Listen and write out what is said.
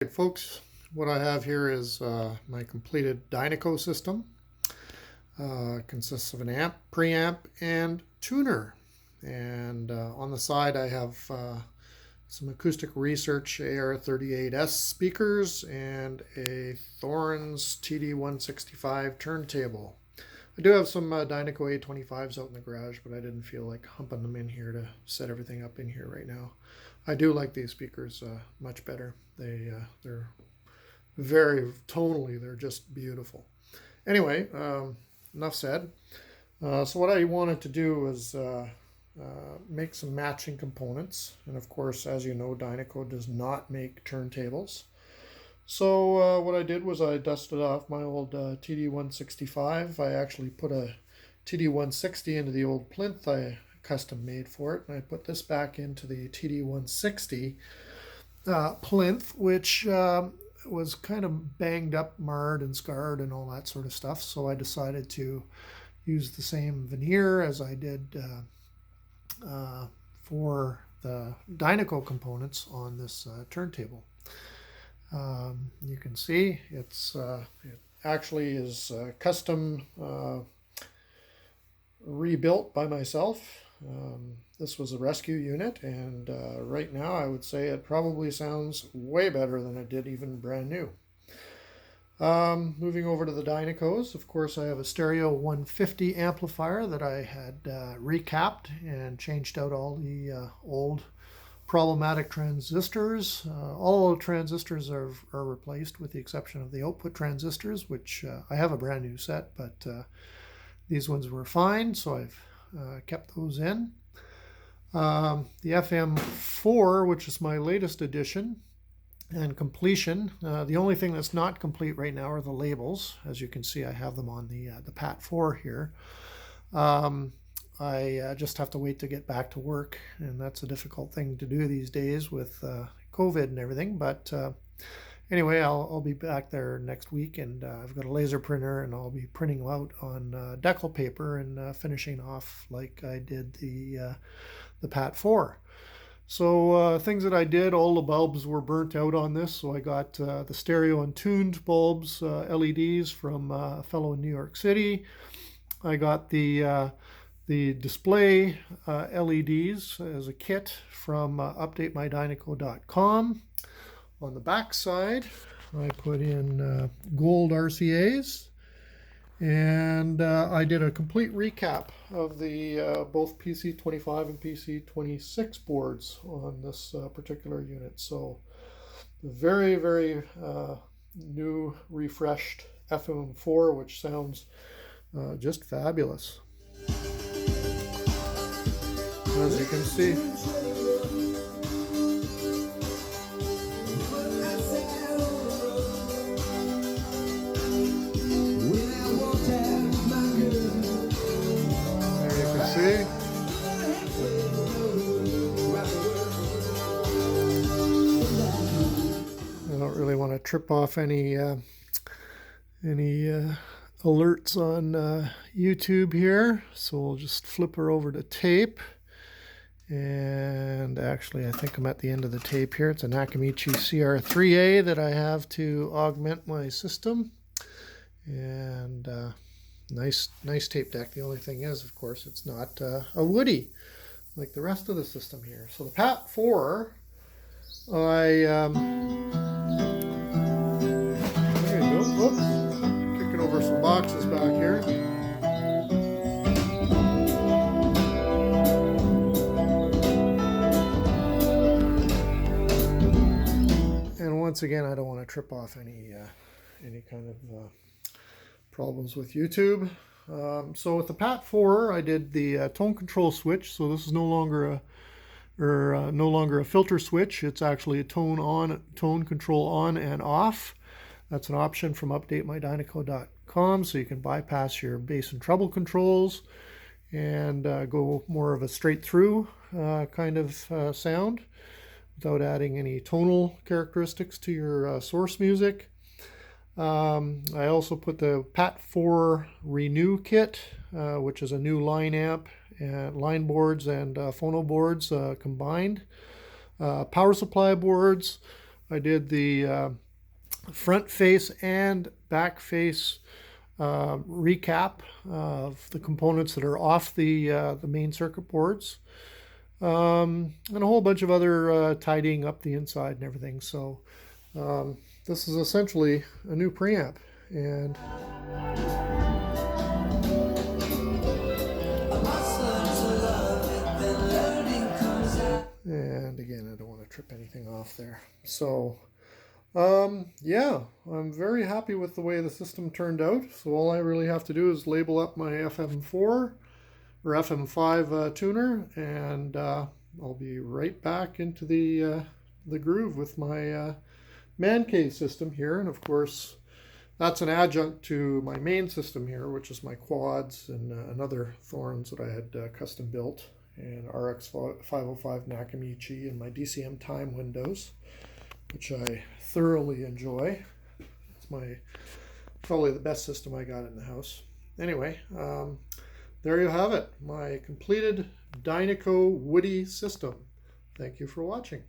Right, folks, what I have here is my completed Dynaco system. Consists of an amp, preamp, and tuner. And on the side I have some Acoustic Research AR38S speakers and a Thorns TD165 turntable. I do have some Dynaco A25s out in the garage, but I didn't feel like humping them in here to set everything up in here right now. I do like these speakers much better. They're very tonally, they're just beautiful. Anyway, enough said. So what I wanted to do was make some matching components, and of course, as you know, Dynaco does not make turntables. So what I did was I dusted off my old TD165. I actually put a TD160 into the old plinth I custom made for it, and I put this back into the TD160 plinth, which was kind of banged up, marred and scarred and all that sort of stuff. So I decided to use the same veneer as I did for the Dynaco components on this turntable. You can see it actually is custom rebuilt by myself. This was a rescue unit, and right now I would say it probably sounds way better than it did even brand new. Moving over to the Dynacos, of course I have a stereo 150 amplifier that I had recapped and changed out all the old problematic transistors. All transistors are replaced with the exception of the output transistors, which I have a brand new set, but these ones were fine, so I've kept those in. The FM4, which is my latest addition and completion. The only thing that's not complete right now are the labels. As you can see, I have them on the PAT4 here. I just have to wait to get back to work, and that's a difficult thing to do these days with COVID and everything. But anyway, I'll be back there next week, and I've got a laser printer, and I'll be printing out on decal paper and finishing off like I did the PAT4. So things that I did, all the bulbs were burnt out on this, so I got the stereo and tuned bulbs, LEDs from a fellow in New York City. I got the display LEDs as a kit from updatemydynaco.com. On the back side, I put in gold RCAs, and I did a complete recap of the both PC25 and PC26 boards on this particular unit. So very, very new, refreshed FM4, which sounds just fabulous. As you can see, I don't really want to trip off any alerts on YouTube here, so we'll just flip her over to tape. And actually, I think I'm at the end of the tape here. It's an Nakamichi CR3A that I have to augment my system. And nice tape deck. The only thing is, of course, it's not a Woody like the rest of the system here. So the PAT4, there you go. Oops, kicking over some boxes back here. And once again, I don't want to trip off any kind of problems with YouTube. So with the PAT4, I did the tone control switch. So this is no longer a filter switch. It's actually a tone control on and off. That's an option from updatemydynaco.com, so you can bypass your bass and treble controls and go more of a straight through kind of sound without adding any tonal characteristics to your source music. I also put the PAT4 Renew kit, which is a new line amp, and line boards and phono boards combined, power supply boards, I did the front face and back face recap of the components that are off the main circuit boards, and a whole bunch of other tidying up the inside and everything. So this is essentially a new preamp, and again, I don't want to trip anything off there. So yeah, I'm very happy with the way the system turned out. So all I really have to do is label up my FM4 or FM5 tuner, and I'll be right back into the groove with my man cave system here. And of course, that's an adjunct to my main system here, which is my quads and other thorns that I had custom built, and RX 505 Nakamichi and my DCM time windows, which I thoroughly enjoy. It's probably the best system I got in the house. Anyway, there you have it, my completed Dynaco Woody system. Thank you for watching.